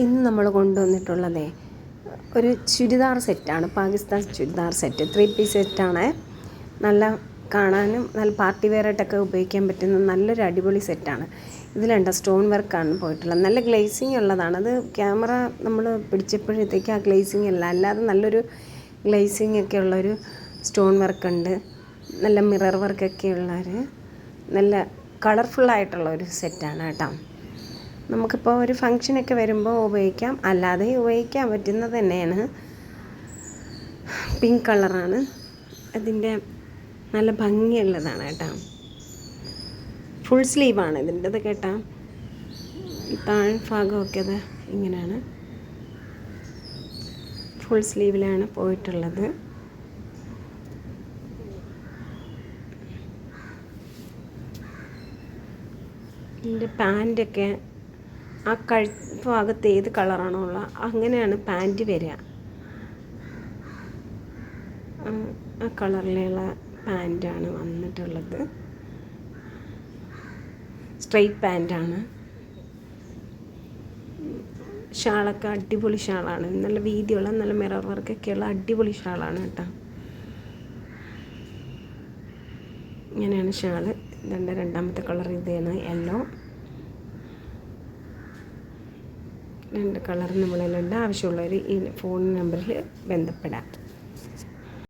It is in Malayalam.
ഇന്ന് നമ്മൾ കൊണ്ടുവന്നിട്ടുള്ളതേ ഒരു ചുരിദാർ സെറ്റാണ്. പാകിസ്ഥാൻ ചുരിദാർ സെറ്റ് 3 പീസ് സെറ്റാണ്. നല്ല കാണാനും നല്ല പാർട്ടി വെയറായിട്ടൊക്കെ ഉപയോഗിക്കാൻ പറ്റുന്ന നല്ലൊരു അടിപൊളി സെറ്റാണ്. ഇതിലുണ്ട് സ്റ്റോൺ വർക്കാണ് പോയിട്ടുള്ളത്. നല്ല ഗ്ലേസിങ് ഉള്ളതാണ്. അത് ക്യാമറ നമ്മൾ പിടിച്ചപ്പോഴത്തേക്ക് ആ ഗ്ലേസിങ് അല്ല, അല്ലാതെ നല്ലൊരു ഗ്ലേസിങ് ഒക്കെ ഉള്ളൊരു സ്റ്റോൺ വർക്കുണ്ട്. നല്ല മിറർ വർക്കൊക്കെ ഉള്ളൊരു നല്ല കളർഫുള്ളായിട്ടുള്ള ഒരു സെറ്റാണ് കേട്ടോ. നമുക്കിപ്പോൾ ഒരു ഫങ്ഷനൊക്കെ വരുമ്പോൾ ഉപയോഗിക്കാം, അല്ലാതെ ഉപയോഗിക്കാൻ പറ്റുന്നത് തന്നെയാണ്. പിങ്ക് കളറാണ് അതിൻ്റെ, നല്ല ഭംഗിയുള്ളതാണ് കേട്ടോ. ഫുൾ സ്ലീവാണ് ഇതിൻ്റെത് കേട്ടോ. താഴ്ഭാഗമൊക്കെ അത് ഇങ്ങനെയാണ്, ഫുൾ സ്ലീവിലാണ് പോയിട്ടുള്ളത്. ഇതിൻ്റെ പാൻറ്റൊക്കെ ആ ഭാഗത്ത് ഏത് കളറാണോ ഉള്ള അങ്ങനെയാണ് പാൻറ്റ് വരിക. ആ കളറിലുള്ള പാൻറ്റാണ് വന്നിട്ടുള്ളത്. സ്ട്രെയിറ്റ് പാൻറ്റാണ്. ഷാളൊക്കെ അടിപൊളി ഷാളാണ്. നല്ല വീതിയുള്ള നല്ല മിറർ വർക്കൊക്കെയുള്ള അടിപൊളി ഷാളാണ് കേട്ടോ. ഇങ്ങനെയാണ് ഷാള്. ഇതിൻ്റെ രണ്ടാമത്തെ കളർ ഇതാണ് യെല്ലോ. 2 കളർ നമ്മളിലുണ്ട്. ആവശ്യമുള്ളവർ ഈ ഫോൺ നമ്പറിൽ ബന്ധപ്പെടാം.